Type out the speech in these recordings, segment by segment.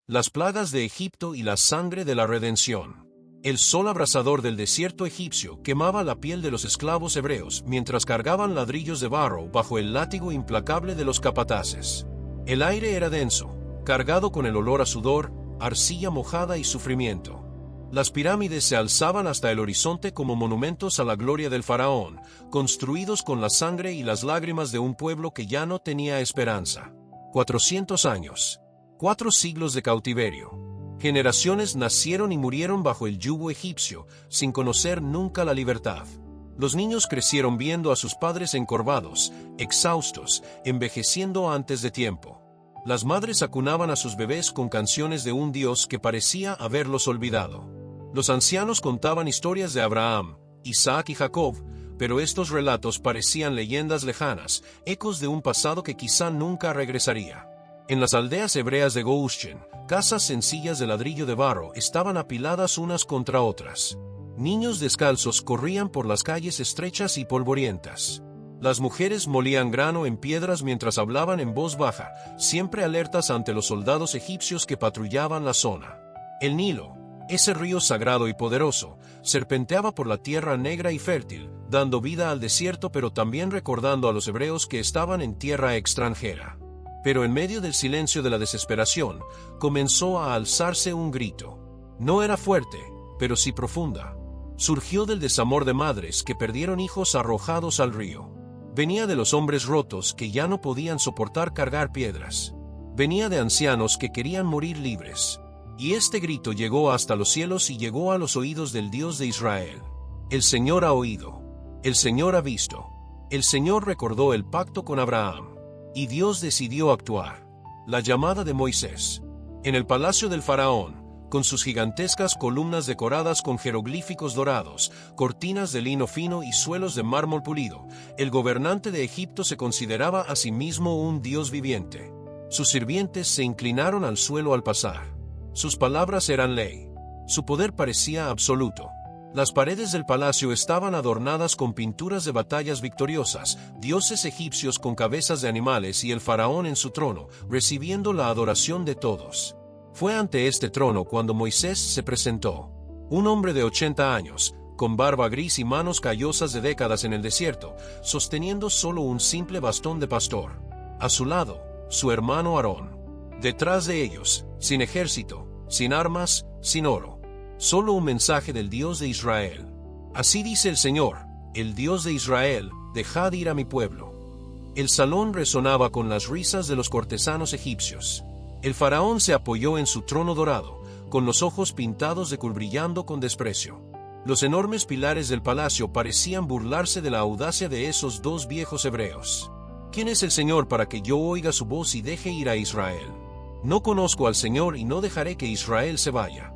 Las plagas de Egipto y la sangre de la redención. El sol abrasador del desierto egipcio quemaba la piel de los esclavos hebreos mientras cargaban ladrillos de barro bajo el látigo implacable de los capataces. El aire era denso, cargado con el olor a sudor, arcilla mojada y sufrimiento. Las pirámides se alzaban hasta el horizonte como monumentos a la gloria del faraón, construidos con la sangre y las lágrimas de un pueblo que ya no tenía esperanza. 400 años. 4 siglos de cautiverio. Generaciones nacieron y murieron bajo el yugo egipcio, sin conocer nunca la libertad. Los niños crecieron viendo a sus padres encorvados, exhaustos, envejeciendo antes de tiempo. Las madres acunaban a sus bebés con canciones de un Dios que parecía haberlos olvidado. Los ancianos contaban historias de Abraham, Isaac y Jacob, pero estos relatos parecían leyendas lejanas, ecos de un pasado que quizá nunca regresaría. En las aldeas hebreas de Goshen, casas sencillas de ladrillo de barro estaban apiladas unas contra otras. Niños descalzos corrían por las calles estrechas y polvorientas. Las mujeres molían grano en piedras mientras hablaban en voz baja, siempre alertas ante los soldados egipcios que patrullaban la zona. El Nilo, ese río sagrado y poderoso, serpenteaba por la tierra negra y fértil, dando vida al desierto pero también recordando a los hebreos que estaban en tierra extranjera. Pero en medio del silencio de la desesperación, comenzó a alzarse un grito. No era fuerte, pero sí profunda. Surgió del desamor de madres que perdieron hijos arrojados al río. Venía de los hombres rotos que ya no podían soportar cargar piedras. Venía de ancianos que querían morir libres. Y este grito llegó hasta los cielos y llegó a los oídos del Dios de Israel. El Señor ha oído. El Señor ha visto. El Señor recordó el pacto con Abraham. Y Dios decidió actuar. La llamada de Moisés. En el palacio del faraón, con sus gigantescas columnas decoradas con jeroglíficos dorados, cortinas de lino fino y suelos de mármol pulido, el gobernante de Egipto se consideraba a sí mismo un Dios viviente. Sus sirvientes se inclinaron al suelo al pasar. Sus palabras eran ley. Su poder parecía absoluto. Las paredes del palacio estaban adornadas con pinturas de batallas victoriosas, dioses egipcios con cabezas de animales y el faraón en su trono, recibiendo la adoración de todos. Fue ante este trono cuando Moisés se presentó. Un hombre de 80 años, con barba gris y manos callosas de décadas en el desierto, sosteniendo solo un simple bastón de pastor. A su lado, su hermano Aarón. Detrás de ellos, sin ejército, sin armas, sin oro. Solo un mensaje del Dios de Israel. Así dice el Señor, el Dios de Israel, dejad ir a mi pueblo. El salón resonaba con las risas de los cortesanos egipcios. El faraón se apoyó en su trono dorado, con los ojos pintados de cul brillando con desprecio. Los enormes pilares del palacio parecían burlarse de la audacia de esos dos viejos hebreos. ¿Quién es el Señor para que yo oiga su voz y deje ir a Israel? No conozco al Señor y no dejaré que Israel se vaya.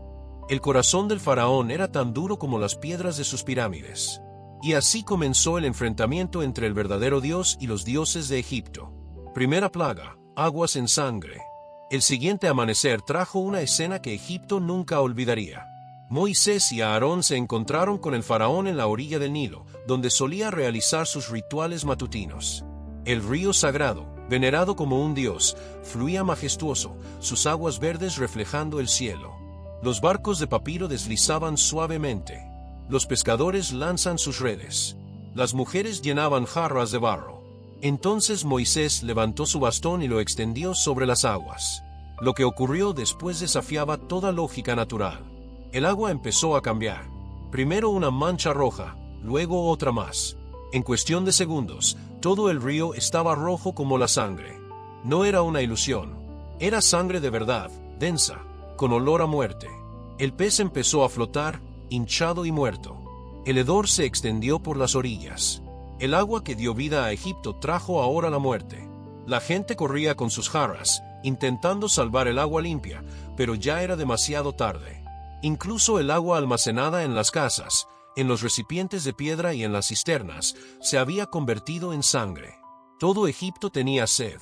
El corazón del faraón era tan duro como las piedras de sus pirámides. Y así comenzó el enfrentamiento entre el verdadero Dios y los dioses de Egipto. Primera plaga, aguas en sangre. El siguiente amanecer trajo una escena que Egipto nunca olvidaría. Moisés y Aarón se encontraron con el faraón en la orilla del Nilo, donde solía realizar sus rituales matutinos. El río sagrado, venerado como un dios, fluía majestuoso, sus aguas verdes reflejando el cielo. Los barcos de papiro deslizaban suavemente. Los pescadores lanzan sus redes. Las mujeres llenaban jarras de barro. Entonces Moisés levantó su bastón y lo extendió sobre las aguas. Lo que ocurrió después desafiaba toda lógica natural. El agua empezó a cambiar. Primero una mancha roja, luego otra más. En cuestión de segundos, todo el río estaba rojo como la sangre. No era una ilusión. Era sangre de verdad, densa, con olor a muerte. El pez empezó a flotar, hinchado y muerto. El hedor se extendió por las orillas. El agua que dio vida a Egipto trajo ahora la muerte. La gente corría con sus jarras, intentando salvar el agua limpia, pero ya era demasiado tarde. Incluso el agua almacenada en las casas, en los recipientes de piedra y en las cisternas, se había convertido en sangre. Todo Egipto tenía sed.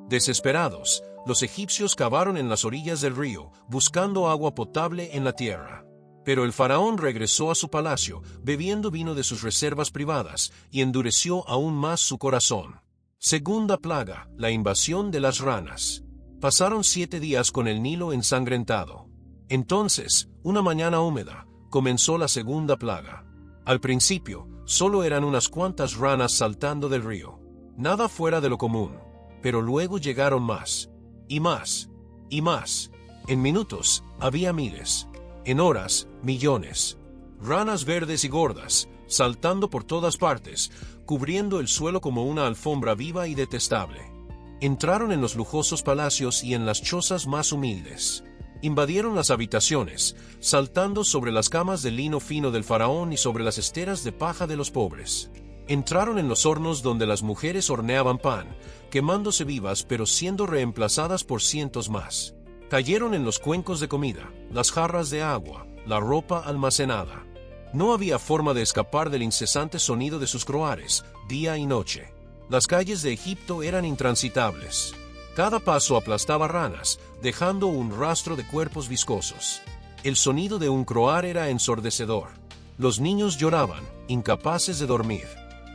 Desesperados, los egipcios cavaron en las orillas del río, buscando agua potable en la tierra. Pero el faraón regresó a su palacio, bebiendo vino de sus reservas privadas, y endureció aún más su corazón. Segunda plaga, la invasión de las ranas. Pasaron 7 días con el Nilo ensangrentado. Entonces, una mañana húmeda, comenzó la segunda plaga. Al principio, solo eran unas cuantas ranas saltando del río. Nada fuera de lo común. Pero luego llegaron más. Y más. Y más. En minutos, había miles. En horas, millones. Ranas verdes y gordas, saltando por todas partes, cubriendo el suelo como una alfombra viva y detestable. Entraron en los lujosos palacios y en las chozas más humildes. Invadieron las habitaciones, saltando sobre las camas de lino fino del faraón y sobre las esteras de paja de los pobres. Entraron en los hornos donde las mujeres horneaban pan, quemándose vivas pero siendo reemplazadas por cientos más. Cayeron en los cuencos de comida, las jarras de agua, la ropa almacenada. No había forma de escapar del incesante sonido de sus croares, día y noche. Las calles de Egipto eran intransitables. Cada paso aplastaba ranas, dejando un rastro de cuerpos viscosos. El sonido de un croar era ensordecedor. Los niños lloraban, incapaces de dormir.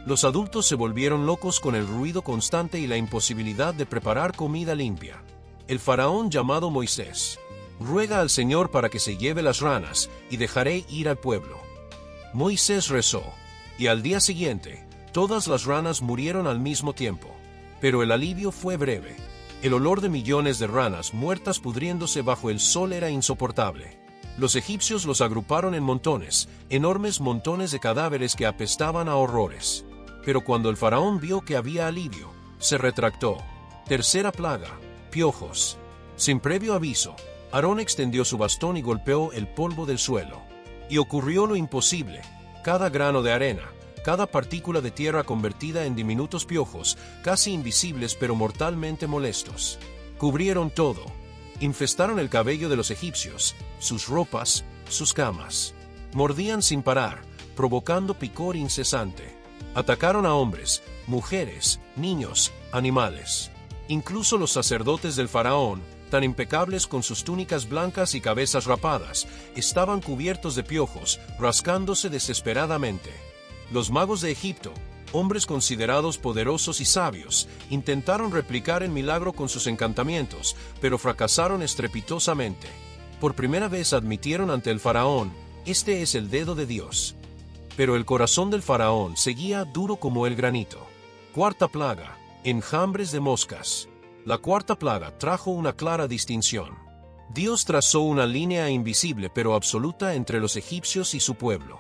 Los adultos se volvieron locos con el ruido constante y la imposibilidad de preparar comida limpia. El faraón llamado Moisés: «Ruega al Señor para que se lleve las ranas, y dejaré ir al pueblo». Moisés rezó, y al día siguiente, todas las ranas murieron al mismo tiempo. Pero el alivio fue breve. El olor de millones de ranas muertas pudriéndose bajo el sol era insoportable. Los egipcios los agruparon en montones, enormes montones de cadáveres que apestaban a horrores. Pero cuando el faraón vio que había alivio, se retractó. Tercera plaga: piojos. Sin previo aviso, Aarón extendió su bastón y golpeó el polvo del suelo. Y ocurrió lo imposible. Cada grano de arena, cada partícula de tierra convertida en diminutos piojos, casi invisibles pero mortalmente molestos. Cubrieron todo. Infestaron el cabello de los egipcios, sus ropas, sus camas. Mordían sin parar, provocando picor incesante. Atacaron a hombres, mujeres, niños, animales. Incluso los sacerdotes del faraón, tan impecables con sus túnicas blancas y cabezas rapadas, estaban cubiertos de piojos, rascándose desesperadamente. Los magos de Egipto, hombres considerados poderosos y sabios, intentaron replicar el milagro con sus encantamientos, pero fracasaron estrepitosamente. Por primera vez admitieron ante el faraón: «Este es el dedo de Dios». Pero el corazón del faraón seguía duro como el granito. Cuarta plaga: enjambres de moscas. La cuarta plaga trajo una clara distinción. Dios trazó una línea invisible pero absoluta entre los egipcios y su pueblo.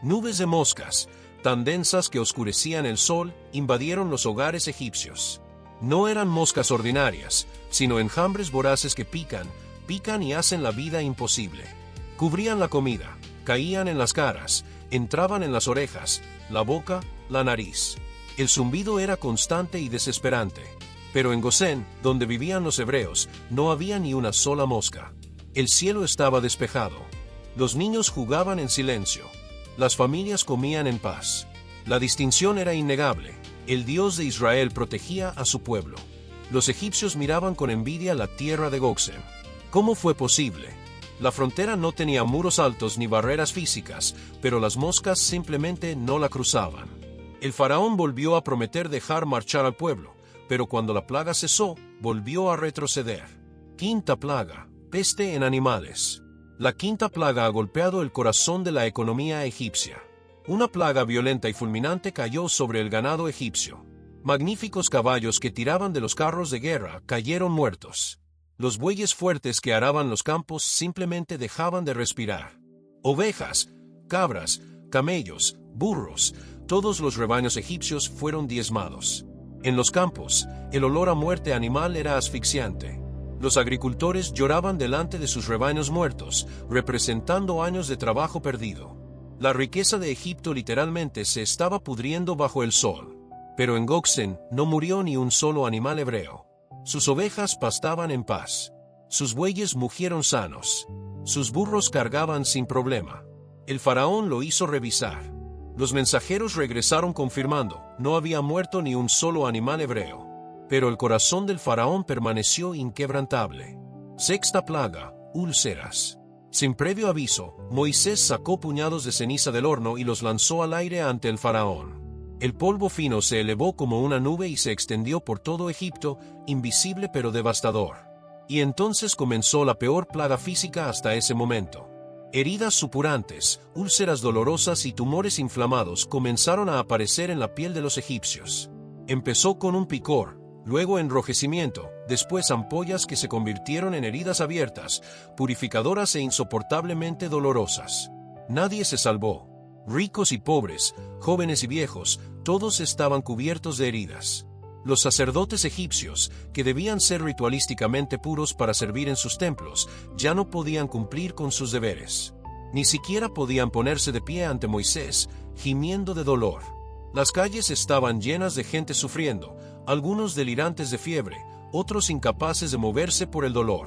Nubes de moscas, tan densas que oscurecían el sol, invadieron los hogares egipcios. No eran moscas ordinarias, sino enjambres voraces que pican y hacen la vida imposible. Cubrían la comida, caían en las caras, entraban en las orejas, la boca, la nariz. El zumbido era constante y desesperante. Pero en Gosén, donde vivían los hebreos, no había ni una sola mosca. El cielo estaba despejado. Los niños jugaban en silencio. Las familias comían en paz. La distinción era innegable. El Dios de Israel protegía a su pueblo. Los egipcios miraban con envidia la tierra de Gosén. ¿Cómo fue posible? La frontera no tenía muros altos ni barreras físicas, pero las moscas simplemente no la cruzaban. El faraón volvió a prometer dejar marchar al pueblo, pero cuando la plaga cesó, volvió a retroceder. Quinta plaga: peste en animales. La quinta plaga ha golpeado el corazón de la economía egipcia. Una plaga violenta y fulminante cayó sobre el ganado egipcio. Magníficos caballos que tiraban de los carros de guerra cayeron muertos. Los bueyes fuertes que araban los campos simplemente dejaban de respirar. Ovejas, cabras, camellos, burros, todos los rebaños egipcios fueron diezmados. En los campos, el olor a muerte animal era asfixiante. Los agricultores lloraban delante de sus rebaños muertos, representando años de trabajo perdido. La riqueza de Egipto literalmente se estaba pudriendo bajo el sol. Pero en Gosén no murió ni un solo animal hebreo. Sus ovejas pastaban en paz. Sus bueyes mugieron sanos. Sus burros cargaban sin problema. El faraón lo hizo revisar. Los mensajeros regresaron confirmando: no había muerto ni un solo animal hebreo. Pero el corazón del faraón permaneció inquebrantable. Sexta plaga: úlceras. Sin previo aviso, Moisés sacó puñados de ceniza del horno y los lanzó al aire ante el faraón. El polvo fino se elevó como una nube y se extendió por todo Egipto, invisible pero devastador. Y entonces comenzó la peor plaga física hasta ese momento. Heridas supurantes, úlceras dolorosas y tumores inflamados comenzaron a aparecer en la piel de los egipcios. Empezó con un picor, luego enrojecimiento, después ampollas que se convirtieron en heridas abiertas, purificadoras e insoportablemente dolorosas. Nadie se salvó. Ricos y pobres, jóvenes y viejos, todos estaban cubiertos de heridas. Los sacerdotes egipcios, que debían ser ritualísticamente puros para servir en sus templos, ya no podían cumplir con sus deberes. Ni siquiera podían ponerse de pie ante Moisés, gimiendo de dolor. Las calles estaban llenas de gente sufriendo, algunos delirantes de fiebre, otros incapaces de moverse por el dolor.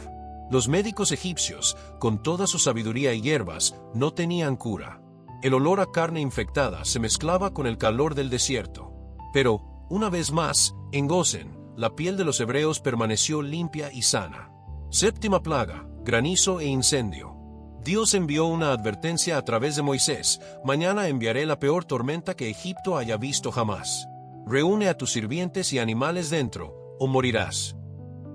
Los médicos egipcios, con toda su sabiduría y hierbas, no tenían cura. El olor a carne infectada se mezclaba con el calor del desierto. Pero, una vez más, en Gosén, la piel de los hebreos permaneció limpia y sana. Séptima plaga, granizo e incendio. Dios envió una advertencia a través de Moisés: mañana enviaré la peor tormenta que Egipto haya visto jamás. Reúne a tus sirvientes y animales dentro, o morirás.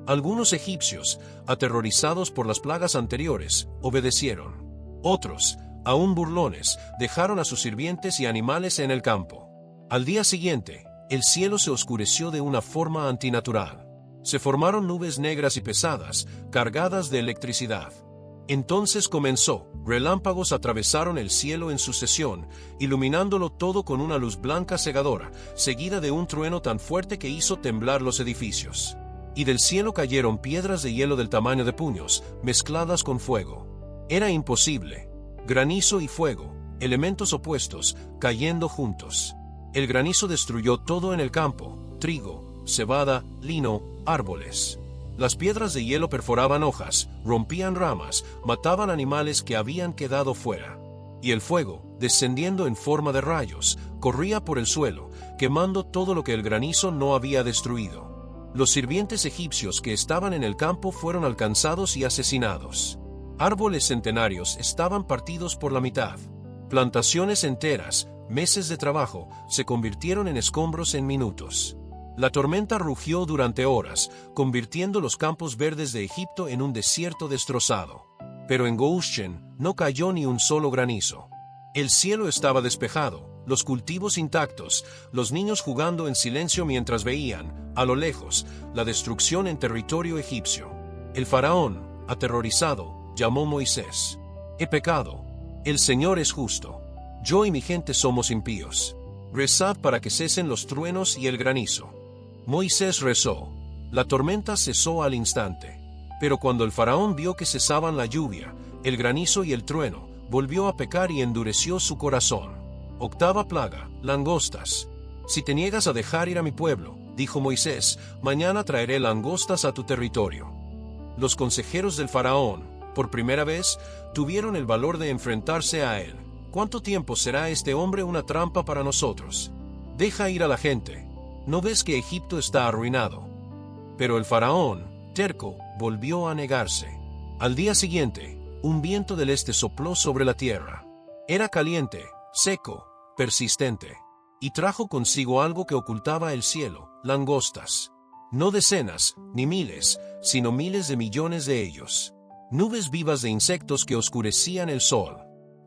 Algunos egipcios, aterrorizados por las plagas anteriores, obedecieron. Otros, aún burlones, dejaron a sus sirvientes y animales en el campo. Al día siguiente, el cielo se oscureció de una forma antinatural. Se formaron nubes negras y pesadas, cargadas de electricidad. Entonces comenzó, relámpagos atravesaron el cielo en sucesión, iluminándolo todo con una luz blanca cegadora, seguida de un trueno tan fuerte que hizo temblar los edificios. Y del cielo cayeron piedras de hielo del tamaño de puños, mezcladas con fuego. Era imposible. Granizo y fuego, elementos opuestos, cayendo juntos. El granizo destruyó todo en el campo: trigo, cebada, lino, árboles. Las piedras de hielo perforaban hojas, rompían ramas, mataban animales que habían quedado fuera. Y el fuego, descendiendo en forma de rayos, corría por el suelo, quemando todo lo que el granizo no había destruido. Los sirvientes egipcios que estaban en el campo fueron alcanzados y asesinados. Árboles centenarios estaban partidos por la mitad. Plantaciones enteras, meses de trabajo, se convirtieron en escombros en minutos. La tormenta rugió durante horas, convirtiendo los campos verdes de Egipto en un desierto destrozado. Pero en Gosén no cayó ni un solo granizo. El cielo estaba despejado, los cultivos intactos, los niños jugando en silencio mientras veían, a lo lejos, la destrucción en territorio egipcio. El faraón, aterrorizado, llamó Moisés. He pecado. El Señor es justo. Yo y mi gente somos impíos. Rezad para que cesen los truenos y el granizo. Moisés rezó. La tormenta cesó al instante. Pero cuando el faraón vio que cesaban la lluvia, el granizo y el trueno, volvió a pecar y endureció su corazón. Octava plaga, langostas. Si te niegas a dejar ir a mi pueblo, dijo Moisés, mañana traeré langostas a tu territorio. Los consejeros del faraón, por primera vez, tuvieron el valor de enfrentarse a él. ¿Cuánto tiempo será este hombre una trampa para nosotros? Deja ir a la gente. ¿No ves que Egipto está arruinado? Pero el faraón, terco, volvió a negarse. Al día siguiente, un viento del este sopló sobre la tierra. Era caliente, seco, persistente, y trajo consigo algo que ocultaba el cielo: langostas. No decenas, ni miles, sino miles de millones de ellos. Nubes vivas de insectos que oscurecían el sol.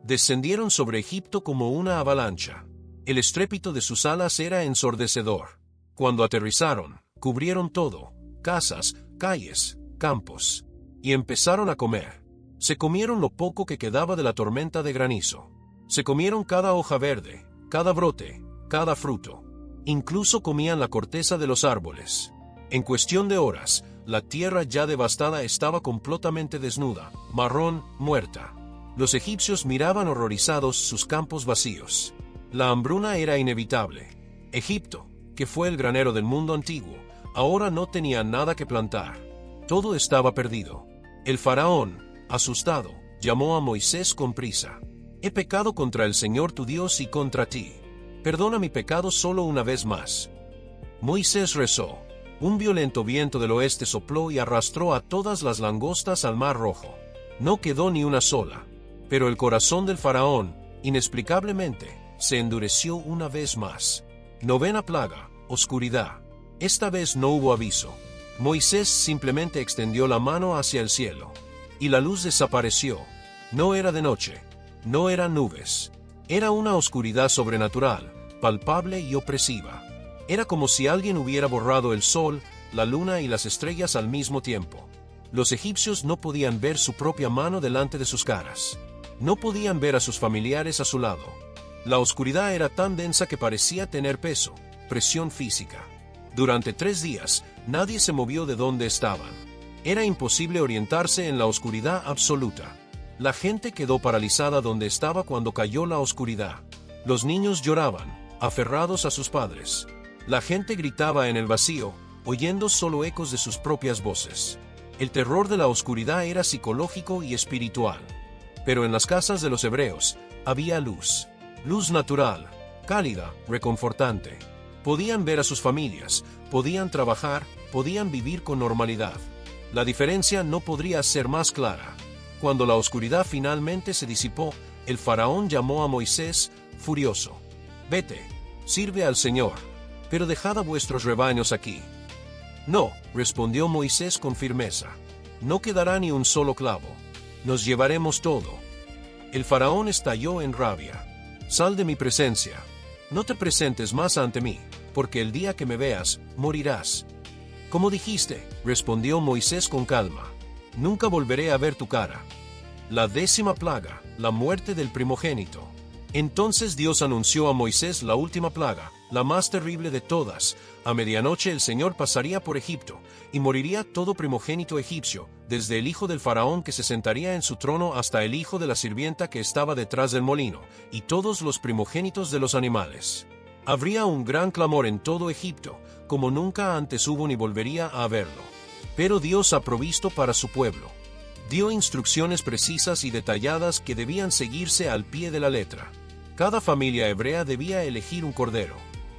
Descendieron sobre Egipto como una avalancha. El estrépito de sus alas era ensordecedor. Cuando aterrizaron, cubrieron todo: casas, calles, campos. Y empezaron a comer. Se comieron lo poco que quedaba de la tormenta de granizo. Se comieron cada hoja verde, cada brote, cada fruto. Incluso comían la corteza de los árboles. En cuestión de horas, la tierra ya devastada estaba completamente desnuda, marrón, muerta. Los egipcios miraban horrorizados sus campos vacíos. La hambruna era inevitable. Egipto, que fue el granero del mundo antiguo, ahora no tenía nada que plantar. Todo estaba perdido. El faraón, asustado, llamó a Moisés con prisa. He pecado contra el Señor tu Dios y contra ti. Perdona mi pecado solo una vez más. Moisés rezó. Un violento viento del oeste sopló y arrastró a todas las langostas al Mar Rojo. No quedó ni una sola. Pero el corazón del faraón, inexplicablemente, se endureció una vez más. Novena plaga, oscuridad. Esta vez no hubo aviso. Moisés simplemente extendió la mano hacia el cielo, y la luz desapareció. No era de noche, no eran nubes. Era una oscuridad sobrenatural, palpable y opresiva. Era como si alguien hubiera borrado el sol, la luna y las estrellas al mismo tiempo. Los egipcios no podían ver su propia mano delante de sus caras. No podían ver a sus familiares a su lado. La oscuridad era tan densa que parecía tener peso, presión física. Durante 3 días, nadie se movió de donde estaban. Era imposible orientarse en la oscuridad absoluta. La gente quedó paralizada donde estaba cuando cayó la oscuridad. Los niños lloraban, aferrados a sus padres. La gente gritaba en el vacío, oyendo solo ecos de sus propias voces. El terror de la oscuridad era psicológico y espiritual. Pero en las casas de los hebreos, había luz. Luz natural, cálida, reconfortante. Podían ver a sus familias, podían trabajar, podían vivir con normalidad. La diferencia no podría ser más clara. Cuando la oscuridad finalmente se disipó, el faraón llamó a Moisés, furioso. «Vete, sirve al Señor, pero dejad a vuestros rebaños aquí». «No», respondió Moisés con firmeza. «No quedará ni un solo clavo. Nos llevaremos todo». El faraón estalló en rabia. «Sal de mi presencia. No te presentes más ante mí, porque el día que me veas, morirás». «Como dijiste», respondió Moisés con calma. «Nunca volveré a ver tu cara». La 10ª plaga, la muerte del primogénito. Entonces Dios anunció a Moisés la última plaga, la más terrible de todas. A medianoche el Señor pasaría por Egipto, y moriría todo primogénito egipcio, desde el hijo del faraón que se sentaría en su trono hasta el hijo de la sirvienta que estaba detrás del molino, y todos los primogénitos de los animales. Habría un gran clamor en todo Egipto, como nunca antes hubo ni volvería a haberlo. Pero Dios ha provisto para su pueblo. Dio instrucciones precisas y detalladas que debían seguirse al pie de la letra. Cada familia hebrea debía elegir un cordero.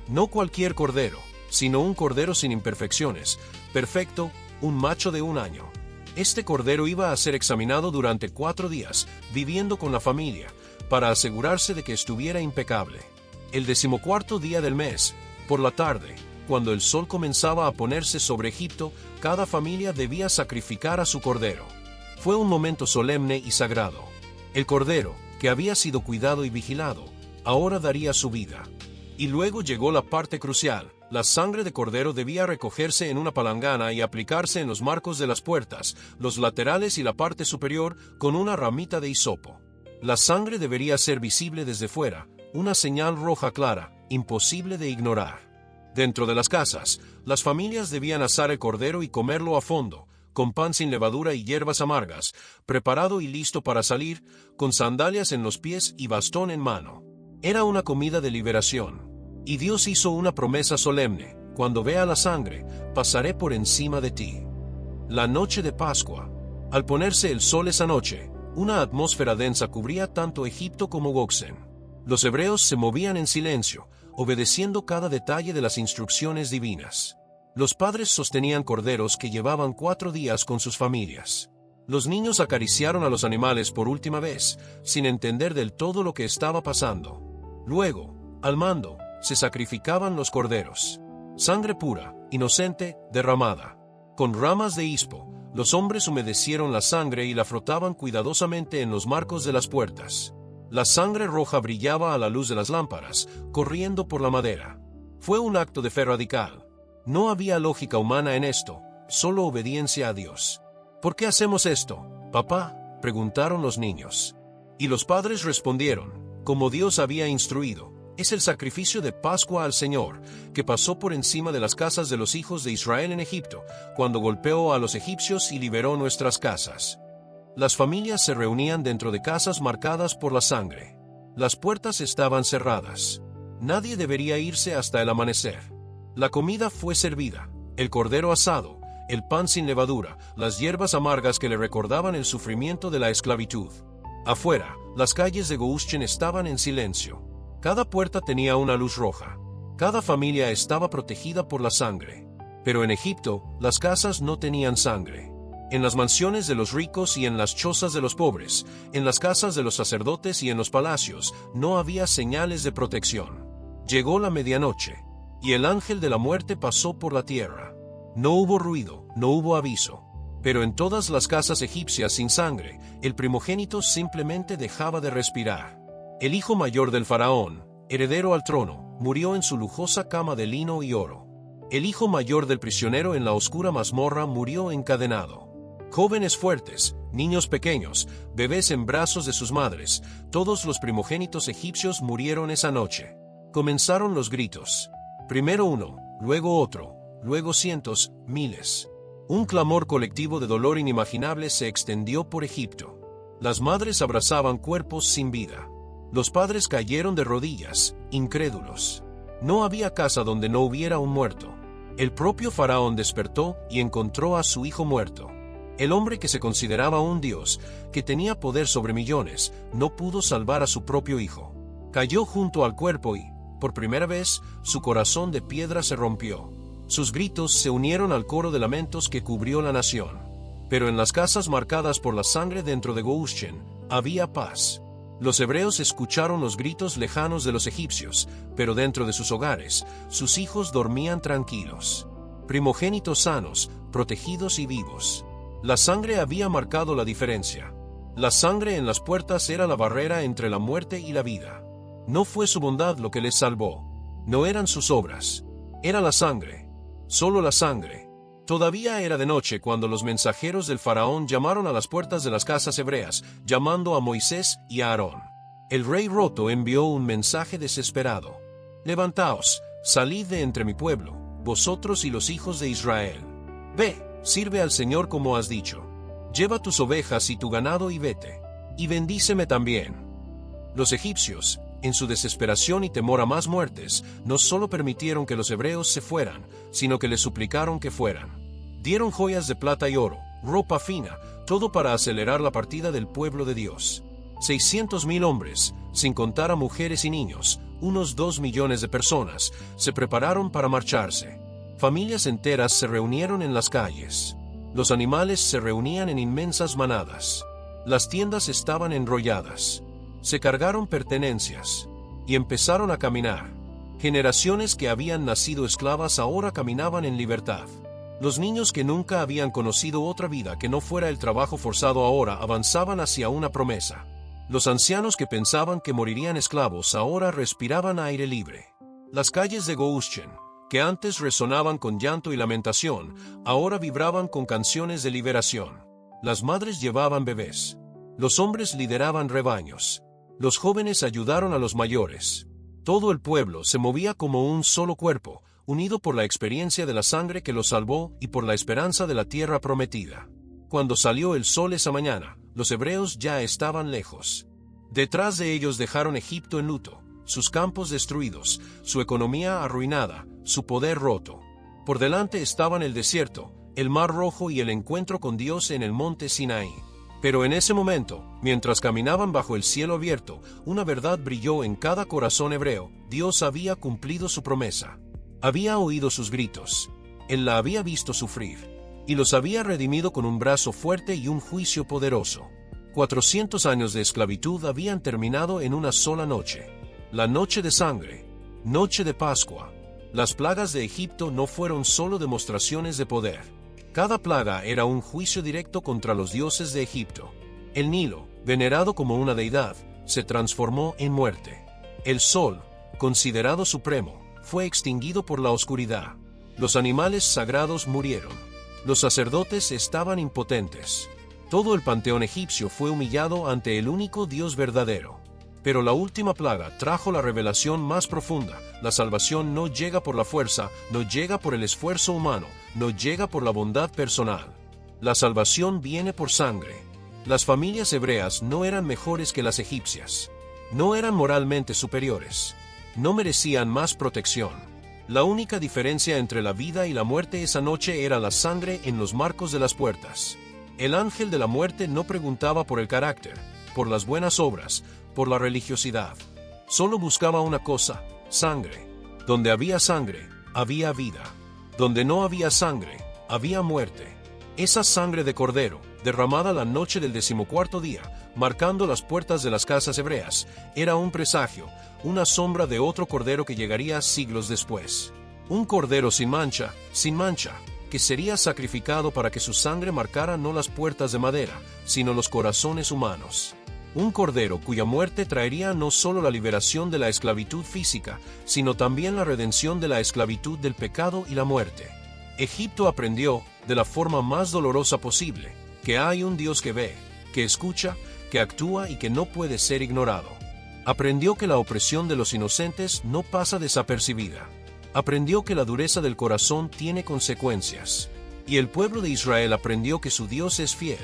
No cualquier cordero, sino un cordero sin imperfecciones, perfecto, un macho de 1 año. Este cordero iba a ser examinado durante 4 días, viviendo con la familia, para asegurarse de que estuviera impecable. El 14º día del mes, por la tarde, cuando el sol comenzaba a ponerse sobre Egipto, cada familia debía sacrificar a su cordero. Fue un momento solemne y sagrado. El cordero, que había sido cuidado y vigilado, ahora daría su vida. Y luego llegó la parte crucial. La sangre de cordero debía recogerse en una palangana y aplicarse en los marcos de las puertas, los laterales y la parte superior, con una ramita de hisopo. La sangre debería ser visible desde fuera, una señal roja clara, imposible de ignorar. Dentro de las casas, las familias debían asar el cordero y comerlo a fondo, con pan sin levadura y hierbas amargas, preparado y listo para salir, con sandalias en los pies y bastón en mano. Era una comida de liberación. Y Dios hizo una promesa solemne: cuando vea la sangre, pasaré por encima de ti. La noche de Pascua. Al ponerse el sol esa noche, una atmósfera densa cubría tanto Egipto como Goxen. Los hebreos se movían en silencio, obedeciendo cada detalle de las instrucciones divinas. Los padres sostenían corderos que llevaban 4 días con sus familias. Los niños acariciaron a los animales por última vez, sin entender del todo lo que estaba pasando. Luego, al mando, se sacrificaban los corderos. Sangre pura, inocente, derramada. Con ramas de hispo, los hombres humedecieron la sangre y la frotaban cuidadosamente en los marcos de las puertas. La sangre roja brillaba a la luz de las lámparas, corriendo por la madera. Fue un acto de fe radical. No había lógica humana en esto, solo obediencia a Dios. ¿Por qué hacemos esto, papá?, preguntaron los niños. Y los padres respondieron, como Dios había instruido: es el sacrificio de Pascua al Señor, que pasó por encima de las casas de los hijos de Israel en Egipto, cuando golpeó a los egipcios y liberó nuestras casas. Las familias se reunían dentro de casas marcadas por la sangre. Las puertas estaban cerradas. Nadie debería irse hasta el amanecer. La comida fue servida, el cordero asado, el pan sin levadura, las hierbas amargas que le recordaban el sufrimiento de la esclavitud. Afuera, las calles de Goxen estaban en silencio. Cada puerta tenía una luz roja. Cada familia estaba protegida por la sangre. Pero en Egipto, las casas no tenían sangre. En las mansiones de los ricos y en las chozas de los pobres, en las casas de los sacerdotes y en los palacios, no había señales de protección. Llegó la medianoche, y el ángel de la muerte pasó por la tierra. No hubo ruido, no hubo aviso. Pero en todas las casas egipcias sin sangre, el primogénito simplemente dejaba de respirar. El hijo mayor del faraón, heredero al trono, murió en su lujosa cama de lino y oro. El hijo mayor del prisionero en la oscura mazmorra murió encadenado. Jóvenes fuertes, niños pequeños, bebés en brazos de sus madres, todos los primogénitos egipcios murieron esa noche. Comenzaron los gritos. Primero uno, luego otro, luego cientos, miles. Un clamor colectivo de dolor inimaginable se extendió por Egipto. Las madres abrazaban cuerpos sin vida. Los padres cayeron de rodillas, incrédulos. No había casa donde no hubiera un muerto. El propio faraón despertó y encontró a su hijo muerto. El hombre que se consideraba un dios, que tenía poder sobre millones, no pudo salvar a su propio hijo. Cayó junto al cuerpo y, por primera vez, su corazón de piedra se rompió. Sus gritos se unieron al coro de lamentos que cubrió la nación. Pero en las casas marcadas por la sangre dentro de Goshen, había paz. Los hebreos escucharon los gritos lejanos de los egipcios, pero dentro de sus hogares, sus hijos dormían tranquilos. Primogénitos sanos, protegidos y vivos. La sangre había marcado la diferencia. La sangre en las puertas era la barrera entre la muerte y la vida. No fue su bondad lo que les salvó. No eran sus obras. Era la sangre. Solo la sangre. Todavía era de noche cuando los mensajeros del faraón llamaron a las puertas de las casas hebreas, llamando a Moisés y a Aarón. El rey roto envió un mensaje desesperado. Levantaos, salid de entre mi pueblo, vosotros y los hijos de Israel. Ve, sirve al Señor como has dicho. Lleva tus ovejas y tu ganado y vete. Y bendíceme también. Los egipcios, en su desesperación y temor a más muertes, no solo permitieron que los hebreos se fueran, sino que les suplicaron que fueran. Dieron joyas de plata y oro, ropa fina, todo para acelerar la partida del pueblo de Dios. 600,000 hombres, sin contar a mujeres y niños, unos 2 millones de personas, se prepararon para marcharse. Familias enteras se reunieron en las calles. Los animales se reunían en inmensas manadas. Las tiendas estaban enrolladas. Se cargaron pertenencias y empezaron a caminar. Generaciones que habían nacido esclavas ahora caminaban en libertad. Los niños que nunca habían conocido otra vida que no fuera el trabajo forzado ahora avanzaban hacia una promesa. Los ancianos que pensaban que morirían esclavos ahora respiraban aire libre. Las calles de Goshen, que antes resonaban con llanto y lamentación, ahora vibraban con canciones de liberación. Las madres llevaban bebés. Los hombres lideraban rebaños. Los jóvenes ayudaron a los mayores. Todo el pueblo se movía como un solo cuerpo, unido por la experiencia de la sangre que los salvó y por la esperanza de la tierra prometida. Cuando salió el sol esa mañana, los hebreos ya estaban lejos. Detrás de ellos dejaron Egipto en luto, sus campos destruidos, su economía arruinada, su poder roto. Por delante estaban el desierto, el mar rojo y el encuentro con Dios en el monte Sinaí. Pero en ese momento, mientras caminaban bajo el cielo abierto, una verdad brilló en cada corazón hebreo: Dios había cumplido su promesa. Había oído sus gritos. Él la había visto sufrir. Y los había redimido con un brazo fuerte y un juicio poderoso. 400 años de esclavitud habían terminado en una sola noche. La noche de sangre. Noche de Pascua. Las plagas de Egipto no fueron solo demostraciones de poder. Cada plaga era un juicio directo contra los dioses de Egipto. El Nilo, venerado como una deidad, se transformó en muerte. El sol, considerado supremo, fue extinguido por la oscuridad. Los animales sagrados murieron. Los sacerdotes estaban impotentes. Todo el panteón egipcio fue humillado ante el único Dios verdadero. Pero la última plaga trajo la revelación más profunda. La salvación no llega por la fuerza, no llega por el esfuerzo humano, no llega por la bondad personal. La salvación viene por sangre. Las familias hebreas no eran mejores que las egipcias. No eran moralmente superiores. No merecían más protección. La única diferencia entre la vida y la muerte esa noche era la sangre en los marcos de las puertas. El ángel de la muerte no preguntaba por el carácter, por las buenas obras, por la religiosidad. Solo buscaba una cosa: sangre. Donde había sangre, había vida. Donde no había sangre, había muerte. Esa sangre de cordero, derramada la noche del 14º día, marcando las puertas de las casas hebreas, era un presagio, una sombra de otro cordero que llegaría siglos después. Un cordero sin mancha, que sería sacrificado para que su sangre marcara no las puertas de madera, sino los corazones humanos. Un cordero cuya muerte traería no solo la liberación de la esclavitud física, sino también la redención de la esclavitud del pecado y la muerte. Egipto aprendió, de la forma más dolorosa posible, que hay un Dios que ve, que escucha, que actúa y que no puede ser ignorado. Aprendió que la opresión de los inocentes no pasa desapercibida. Aprendió que la dureza del corazón tiene consecuencias. Y el pueblo de Israel aprendió que su Dios es fiel,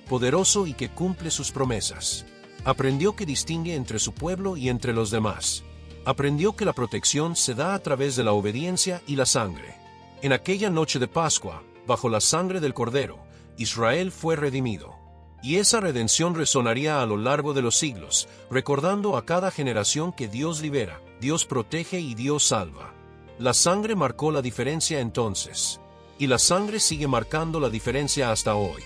poderoso y que cumple sus promesas. Aprendió que distingue entre su pueblo y entre los demás. Aprendió que la protección se da a través de la obediencia y la sangre. En aquella noche de Pascua, bajo la sangre del Cordero, Israel fue redimido. Y esa redención resonaría a lo largo de los siglos, recordando a cada generación que Dios libera, Dios protege y Dios salva. La sangre marcó la diferencia entonces. Y la sangre sigue marcando la diferencia hasta hoy.